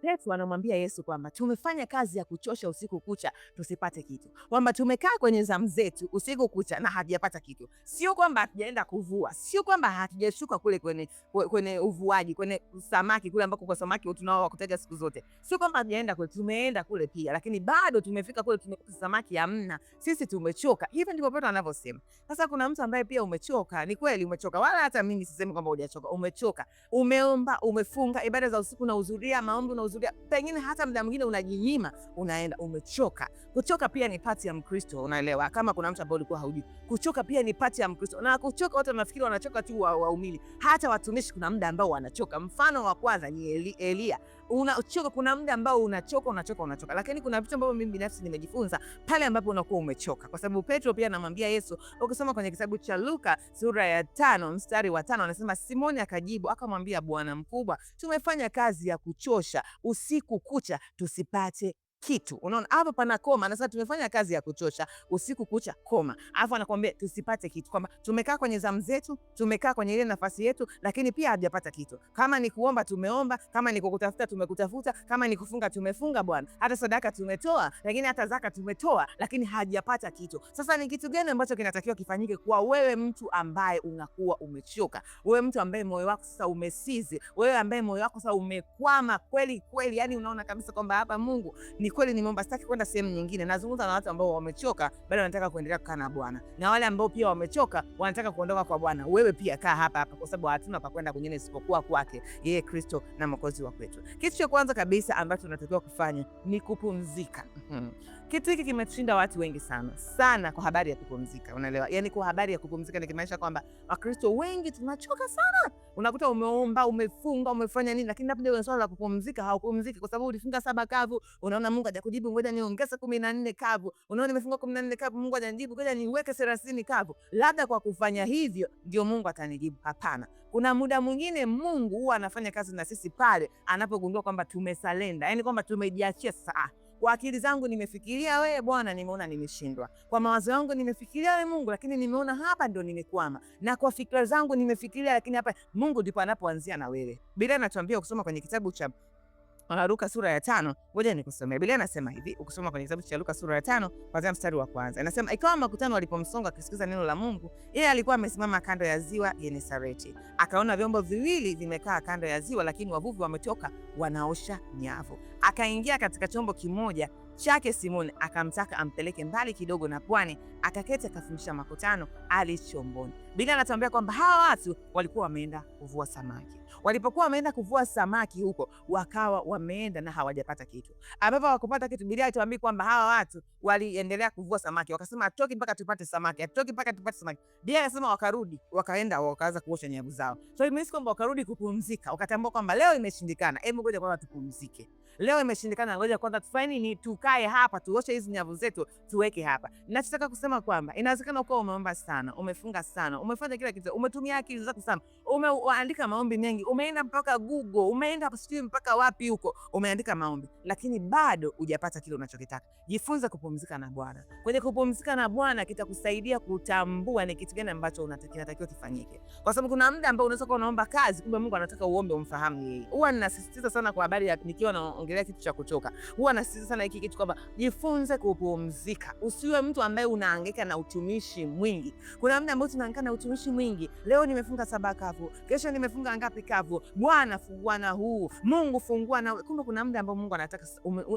Petro anamwambia Yesu kwamba tumefanya kazi ya kuchosha usiku kucha tusipate kitu, kwamba tumekaa kwenye zamu zetu usiku kucha na hatujapata kitu. Sio kwamba hatujaenda kuvua, sio kwamba hatujashuka kule kwenye uvuaji, kwenye samaki kule ambako kwa samaki tunao wa kutega siku zote, sio kwamba hatujaenda kule, tumeenda kule pia, lakini bado tumefika kule tumekuta samaki hamna, sisi tumechoka. Hivi ndivyo Petro anavyosema. Sasa kuna mtu ambaye pia umechoka, ni kweli umechoka, wala hata mimi sisemi kwamba hujachoka. Umechoka, umeomba, umefunga ibada za usiku na uzuria, maombi unahuzuria, pengine hata muda mwingine unajinyima, unaenda, umechoka. Kuchoka pia ni pati ya Mkristo, unaelewa? Kama kuna mtu ambaye ulikuwa haujui, kuchoka pia ni pati ya Mkristo. Na kuchoka watu wanafikiri wanachoka tu waumini, hata watumishi kuna muda ambao wanachoka. Mfano wa kwanza ni Elia. Unachoka, kuna muda ambao unachoka. Lakini kuna vitu ambavyo mimi binafsi nimejifunza pale ambapo unakuwa umechoka, kwa sababu Petro pia anamwambia Yesu, ukisoma kwenye kitabu cha Luka sura ya 5 mstari wa 5 anasema, Simoni akajibu akamwambia, Bwana mkubwa, tumefanya kazi ya kuchosha usiku kucha tusipate kitu. Unaona hapo pana koma, anasema tumefanya kazi ya kuchosha usiku kucha, koma, alafu anakuambia tusipate kitu, kwamba tumekaa kwenye zamu zetu, tumekaa kwenye ile nafasi yetu, lakini pia hajapata kitu. Kama ni kuomba tumeomba, kama ni kukutafuta tumekutafuta, kama ni kufunga tumefunga Bwana, hata sadaka tumetoa, lakini hata zaka tumetoa, lakini hajapata kitu. Sasa ni kitu gani ambacho kinatakiwa kifanyike kwa wewe mtu ambaye unakuwa umechoka, wewe mtu ambaye moyo wako sasa umesizi, wewe ambaye moyo wako sasa umekwama kweli kweli, yani unaona kabisa kwamba hapa Mungu ni kweli nimeomba, sitaki kwenda sehemu nyingine. Nazungumza na watu ambao wamechoka bado wanataka kuendelea kukaa na Bwana, na wale ambao pia wamechoka wanataka kuondoka kwa Bwana. Wewe pia kaa hapa hapa, kwa sababu hatuna pa kwenda kwingine isipokuwa kwake yeye Kristo na Mwokozi wa kwetu. Kitu cha kwanza kabisa ambacho tunatakiwa kufanya ni kupumzika. Kitu hiki kimetushinda watu wengi sana kwa habari ya kupumzika, unaelewa? Yani kwa habari ya kupumzika nikimaanisha kwamba Wakristo wengi tunachoka sana. Unakuta umeomba, umefunga, umefanya nini, lakini labda swala la kupumzika haupumziki, kwa sababu ulifunga 7 kavu, unaona Mungu hajakujibu, ngoja niongeze 14 kavu. Unaona nimefunga 14 kavu, Mungu hajanijibu, ngoja niweke 30 kavu. Labda kwa kufanya hivyo ndio Mungu atanijibu. Hapana. Kuna muda mwingine Mungu huwa anafanya kazi na sisi pale anapogundua kwamba tumesalenda, yani kwamba tumejiachia sasa. Kwa akili zangu nimefikiria wewe Bwana, nimeona nimeshindwa. Kwa mawazo yangu nimefikiria wewe Mungu, lakini nimeona hapa ndio nimekwama. Na kwa fikra zangu nimefikiria, lakini hapa Mungu ndipo anapoanzia na wewe. Biblia inatuambia ukisoma kwenye kitabu cha Luka sura ya 5, ngoja nikusomee. Biblia inasema hivi, ukisoma kwenye kitabu cha Luka sura ya 5 kuanzia mstari wa kwanza. Inasema, ikawa makutano walipomsonga akisikiza neno la Mungu, yeye alikuwa amesimama kando ya ziwa Genesareti. Akaona vyombo viwili vimekaa kando ya ziwa, lakini wavuvi wametoka wanaosha nyavu. Akaingia katika chombo kimoja chake Simoni, akamtaka ampeleke mbali kidogo na pwani, akaketi akafundisha makutano ali chomboni. Biblia inatuambia kwamba hawa watu walikuwa wameenda kuvua samaki. Walipokuwa wameenda kuvua samaki huko, wakawa wameenda na hawajapata kitu. Ambapo hawakupata kitu, Biblia inatuambia kwamba hawa watu waliendelea kuvua samaki. Wakasema hatutoki mpaka tupate samaki, hatutoki mpaka tupate samaki. Biblia inasema wakarudi, wakaenda wakaanza kuosha nyavu zao. So imesi kwamba wakarudi kupumzika, wakatambua kwamba leo imeshindikana, hebu ngoja kwanza tupumzike. Leo imeshindikana, ngoja kwanza tufanye nini? Tukae hapa, tuoshe hizi nyavu zetu, tuweke hapa. Ninachotaka kusema kwamba inawezekana uko umeomba sana, umefunga sana, umefanya kila kitu, umetumia akili zako sana, umeandika maombi mengi, umeenda mpaka Google, umeenda sijui mpaka wapi huko, umeandika maombi, lakini bado hujapata kile unachokitaka. Jifunze kupumzika na Bwana. Kwenye kupumzika na Bwana kitakusaidia kutambua ni kitu gani ambacho kinatakiwa kifanyike. Kwa sababu kuna muda ambao unaweza kuwa unaomba kazi, kumbe Mungu anataka uombe umfahamu yeye. Huwa ninasisitiza sana kwa habari ya nikiwa naongelea kitu cha kuchoka. Huwa nasisitiza sana hiki kitu kwamba jifunze kupumzika. Usiwe mtu ambaye unahangaika na utumishi mwingi. Kuna muda ambao tunahangaika na utumishi mwingi. Leo nimefunga 7 kavu, kesho nimefunga ngapi kavu? Bwana fungua na huu, Mungu fungua na. Kumbe kuna muda ambao Mungu anataka,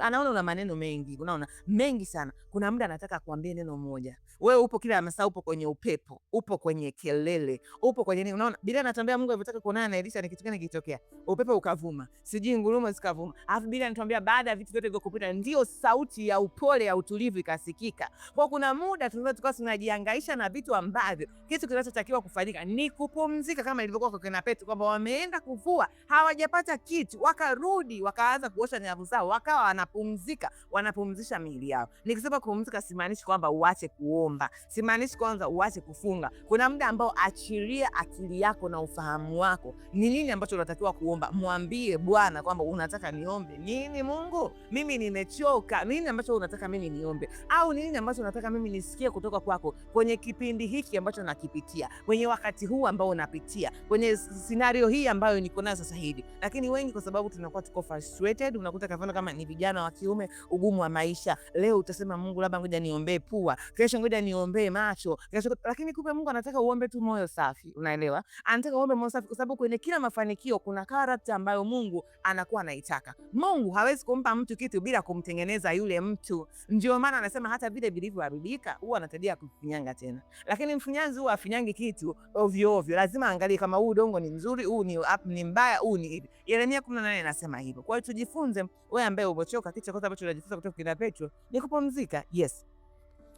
anaona una maneno mengi, unaona mengi sana. Kuna muda anataka kuambia neno moja. Wewe upo kila masaa, upo kwenye upepo, upo kwenye kelele, upo kwenye nini? Unaona Biblia inatuambia Mungu alipotaka kuonana na Elisha ni kitu gani kilitokea? Upepo ukavuma, sijui ngurumo zikavuma. Alafu Biblia inatuambia baada ya vitu vyote hivyo kupita, ndio sauti ya upole ya utulivu ikasikika. Kwa kuna muda tunaweza tunajihangaisha na vitu ambavyo kitu kinachotakiwa kufanyika ni kupumzika, kama ilivyokuwa kwa kina Petro kwamba wameenda kuvua hawajapata kitu, wakarudi wakaanza kuosha nyavu zao, wakawa wanapumzika, wanapumzisha miili yao. Nikisema kupumzika simaanishi kwamba uache kuomba, simaanishi kwanza uache kufunga. Kuna muda ambao achilia akili yako na ufahamu wako ni nini ambacho unatakiwa kuomba. Mwambie Bwana kwamba unataka niombe nini Mungu? Mimi nimechoka. Nini ambacho unataka mimi niombe? Au nini ambacho unataka mimi nisikie kutoka kwako kwenye kipindi hiki ambacho nakipitia, kwenye wakati huu ambao unapitia, kwenye scenario hii ambayo niko nayo sasa hivi. Lakini wengi kwa sababu tunakuwa tuko frustrated, unakuta kafano kama ni vijana wa kiume, ugumu wa maisha. Leo utasema Mungu labda ngoja niombee pua, kesho ngoja niombee macho, kesho, lakini kumbe Mungu anataka uombe tu moyo safi, unaelewa? Anataka uombe moyo safi kwa sababu kwenye kila mafanikio kuna character ambayo Mungu anakuwa anaitaka. Mungu hawezi kumpa mtu kitu bila kumtengeneza yule mtu. Ndio maana anasema hata vile vilivyoharibika huwa anatabia kufinyanga tena. Lakini mfinyanzi huwa afinyangi kitu ovyo ovyo. Lazima angalie kama huu udongo ni mzuri, huu ni mbaya, huu ni hivi. Yeremia 18 anasema hivyo. Kwa hiyo tujifunze, wewe ambaye umechoka, kitu cha kwanza ambacho unajifunza kutoka kwa Petro ni kupumzika. Yes,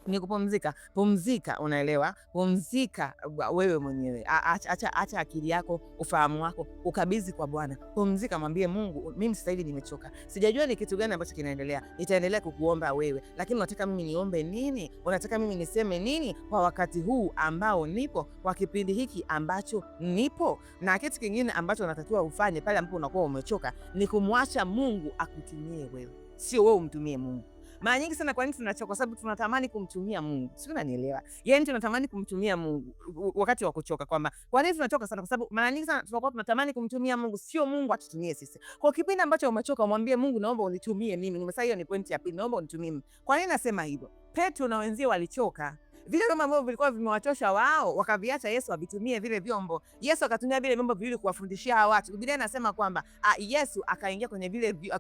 ni kupumzika. Pumzika, unaelewa? Pumzika wewe mwenyewe. Acha akili yako, ufahamu wako ukabidhi kwa Bwana. Pumzika, mwambie Mungu, mimi sasa hivi nimechoka. Sijajua ni kitu gani ambacho kinaendelea. Nitaendelea kukuomba wewe. Lakini unataka mimi niombe nini? Unataka mimi niseme nini kwa wakati huu ambao nipo, kwa kipindi hiki ambacho nipo? Na kitu kingine ambacho unatakiwa ufanye pale ambapo unakuwa umechoka ni kumwacha Mungu akutumie wewe. Sio wewe umtumie Mungu. Mara nyingi sana kwa nini tunachoka? Kwa sababu tunatamani kumtumia Mungu. Sio, unanielewa? Yaani tunatamani kumtumia Mungu wakati wa kuchoka. Kwamba kwa nini tunachoka sana? Kwa sababu mara nyingi sana tunakuwa tunatamani kumtumia Mungu, sio Mungu atutumie sisi. Kwa kipindi ambacho umechoka, mwambie Mungu, naomba unitumie mimi. Nimesema hiyo ni pointi ya pili, naomba unitumie mimi. Kwa nini nasema hivyo? Petro na wenzie walichoka. Vile vyombo ambavyo vilikuwa vimewachosha wao, wakaviacha Yesu avitumie vile vyombo. Yesu akatumia vile vyombo viwili kuwafundishia watu. Biblia inasema kwamba Yesu akaingia kwenye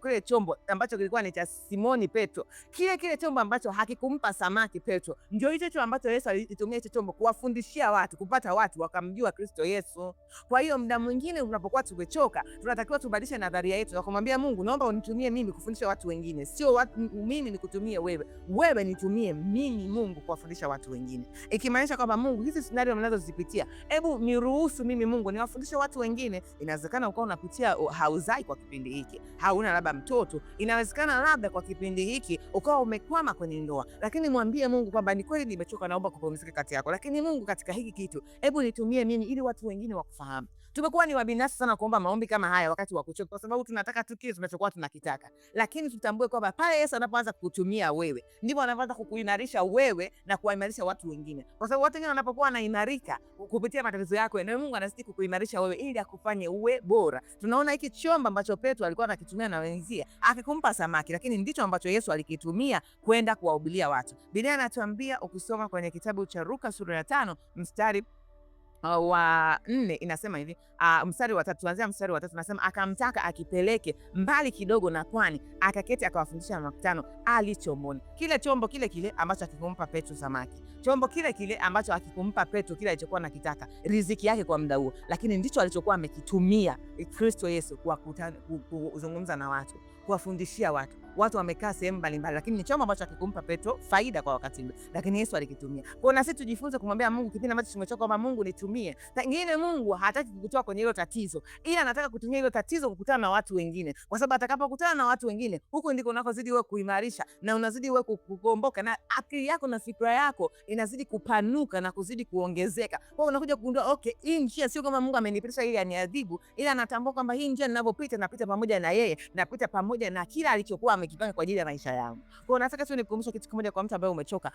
kile chombo ambacho kilikuwa ni cha Simoni Petro. Kile chombo ambacho hakikumpa samaki Petro, ndio hicho ambacho Yesu alitumia hicho chombo kuwafundishia watu, kupata watu wakamjua Kristo Yesu. Kwa hiyo muda mwingine unapokuwa tumechoka, tunatakiwa tubadilishe nadharia yetu na kumwambia Mungu, naomba unitumie mimi kufundisha watu wengine, sio mimi nikutumie wewe. Wewe nitumie mimi Mungu kuwafundisha watu wengine. Ikimaanisha kwamba Mungu, hizi scenario mnazozipitia, hebu niruhusu mimi Mungu niwafundishe watu wengine. Inawezekana ukawa unapitia hauzai kwa kipindi hiki, hauna labda mtoto. Inawezekana labda kwa kipindi hiki ukawa umekwama kwenye ndoa, lakini mwambie Mungu kwamba ni kweli nimechoka, naomba kupumzika kati yako, lakini Mungu, katika hiki kitu hebu nitumie mimi ili watu wengine wakufahamu. Tumekuwa ni wabinafsi sana kuomba maombi kama haya wakati wa kuchoka, kwa sababu tunataka tu kile tunachokuwa tunakitaka. Lakini tutambue kwamba pale Yesu anapoanza kukutumia wewe, ndipo anaanza kukuimarisha wewe na kuimarisha watu wengine. Kwa sababu watu wengine wanapokuwa wanaimarika kupitia matatizo yako, na Mungu anazidi kukuimarisha wewe ili akufanye uwe bora. Tunaona hiki chombo ambacho Petro alikuwa anakitumia na wenzie, akikumpa samaki, lakini ndicho ambacho Yesu alikitumia kwenda kuwahubiria watu. Biblia inatuambia, ukisoma kwenye kitabu cha Luka sura ya 5 mstari wa 4 inasema hivi, mstari wa 3, tuanzia mstari wa 3, nasema akamtaka akipeleke mbali kidogo na pwani, akaketi akawafundisha makutano ali chomboni. Kile chombo kile ambacho akikumpa Petro samaki, chombo kile ambacho akikumpa Petro kile alichokuwa anakitaka, riziki yake kwa muda huo, lakini ndicho alichokuwa amekitumia Kristo Yesu kwa kuzungumza na watu, kuwafundishia watu wamekaa sehemu mbalimbali, lakini ni chombo ambacho akikumpa Petro faida kwa wakati ule, lakini Yesu alikitumia. Kwa na sisi tujifunze kumwambia Mungu kipindi ambacho tumechoka, kwamba Mungu nitumie. Pengine Mungu hataki kukutoa kwenye hilo tatizo, ila anataka kutumia hilo tatizo kukutana na watu wengine, kwa sababu atakapokutana na watu wengine, huko ndiko unakozidi wewe kuimarisha na unazidi wewe kukomboka, na akili yako na fikra yako inazidi kupanuka na kuzidi kuongezeka. Kwa hiyo unakuja kugundua, okay, hii njia sio kama Mungu amenipitisha ili aniadhibu, ila anatambua kwamba hii njia ninapopita, napita pamoja na yeye, napita pamoja na kila alichokuwa amekipanga kwa ajili ya maisha yangu. Kwa hiyo nataka tu nikukumbushe kitu kimoja kwa mtu ambaye umechoka.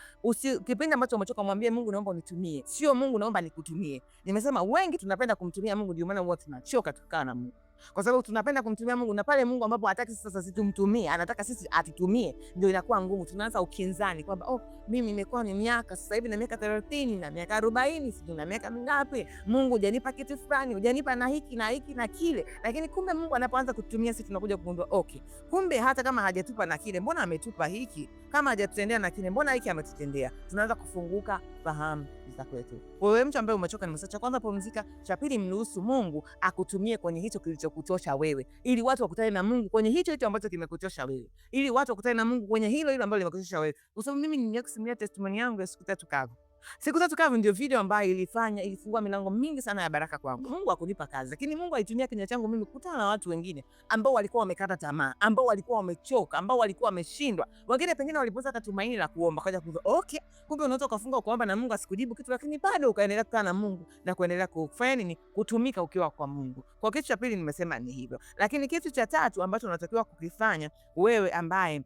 Kipindi ambacho umechoka, mwambie Mungu, naomba unitumie, sio Mungu naomba nikutumie. Nimesema wengi tunapenda kumtumia Mungu, ndio maana huwa tunachoka tukikaa na Mungu, kwa sababu tunapenda kumtumia Mungu, na pale Mungu ambapo hataki sasa sisi tumtumie, anataka sisi atutumie, ndio inakuwa ngumu. Tunaanza ukinzani kwamba mimi nimekuwa ni miaka sasa hivi na miaka 30 na miaka 40, sijui na miaka mingapi, Mungu hujanipa kitu fulani, hujanipa na hiki na hiki na kile. Lakini kumbe Mungu anapoanza kutumia sisi, tunakuja kugundua, okay, kumbe hata kama hajatupa na kile, mbona ametupa hiki? Kama hajatutendea na kile, mbona hiki ametutendea? Tunaanza kufunguka fahamu za kwetu. Wewe mtu ambaye umechoka, nimesema cha kwanza pumzika, cha pili mruhusu Mungu akutumie kwenye hicho kilichokuchosha wewe, ili watu wakutane na Mungu kwenye hicho ambacho kimekuchosha wewe, ili watu wakutane na Mungu kwenye hilo ambalo limekuchosha wewe. Kwa sababu mimi nimekusimulia testimony yangu ya siku 3 kavu. Siku Tatu Kavu ndio video ambayo ilifungua milango mingi sana ya baraka kwangu. Mungu hakunipa kazi, lakini Mungu alitumia kinywa changu mimi kukutana na watu wengine ambao walikuwa wamekata tamaa, ambao walikuwa wamechoka, ambao walikuwa wameshindwa. Wengine pengine walipoza hata tumaini la kuomba, kaja kuza okay, kumbe unaweza kufunga kuomba na Mungu asikujibu kitu, lakini bado ukaendelea kukaa na Mungu na kuendelea kufanya nini? Kutumika ukiwa kwa Mungu. Kwa kitu cha pili nimesema ni hivyo. Lakini kitu cha tatu ambacho unatakiwa kukifanya wewe ambaye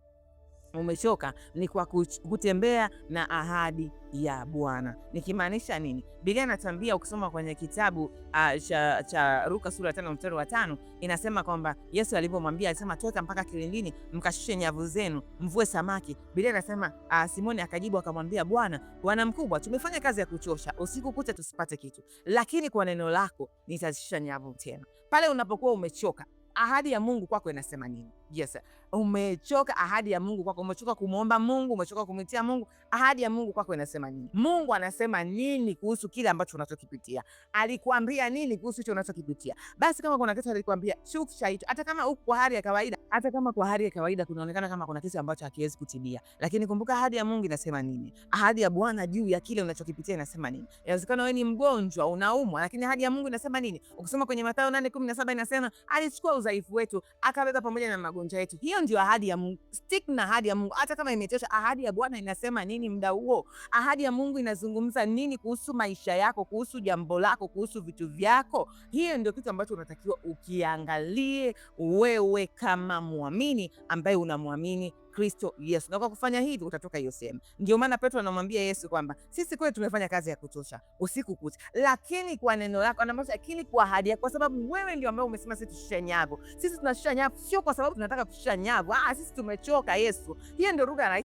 umechoka ni kwa kutembea na ahadi ya Bwana. Nikimaanisha nini? Biblia inatuambia ukisoma kwenye kitabu cha Luka sura 5 mstari wa 5 inasema kwamba Yesu alipomwambia alisema toka mpaka kilindini mkashushe nyavu zenu mvue samaki. Biblia inasema Simoni akajibu akamwambia Bwana mkubwa, tumefanya kazi ya kuchosha usiku kucha tusipate kitu, lakini kwa neno lako nitazishusha nyavu tena. Pale unapokuwa umechoka, ahadi ya Mungu kwako inasema nini? Yes. Umechoka, ahadi ya Mungu kwako, umechoka kumuomba Mungu, umechoka kumwitia Mungu, ahadi ya Mungu kwako inasema nini? Mungu anasema nini kuhusu kile ambacho unachokipitia? Alikuambia nini kuhusu hicho unachokipitia? Basi kama kuna kitu alikwambia, shusha hicho. Hata kama uko kwa hali ya kawaida, hata kama kwa hali ya kawaida kunaonekana kama kuna kitu ambacho hakiwezi kutimia, lakini kumbuka ahadi ya Mungu inasema nini? Ahadi ya Bwana juu ya kile unachokipitia inasema nini? Inawezekana wewe ni mgonjwa, unaumwa, lakini ahadi ya Mungu inasema nini? Ukisoma kwenye Mathayo 8:17 inasema alichukua udhaifu wetu, akabeba pamoja na magonjwa yetu. Hiyo ndio ahadi ya Mungu. Stick na ahadi ya Mungu hata kama imetosha. Ahadi ya Bwana inasema nini muda huo? Ahadi ya Mungu inazungumza nini kuhusu maisha yako, kuhusu jambo lako, kuhusu vitu vyako? Hiyo ndio kitu ambacho unatakiwa ukiangalie wewe kama muamini ambaye unamwamini Kristo Yesu. Na kwa kufanya hivi utatoka hiyo sehemu. Ndio maana Petro anamwambia Yesu kwamba sisi kweli tumefanya kazi ya kutosha usiku kucha, lakini kwa neno lako, lakini kwa ahadi yako, kwa sababu wewe ndio ambaye umesema sisi tushushe nyavu. Sisi tunashusha nyavu sio kwa sababu tunataka kushusha nyavu. Sisi tumechoka Yesu. Hiyo ndio lugha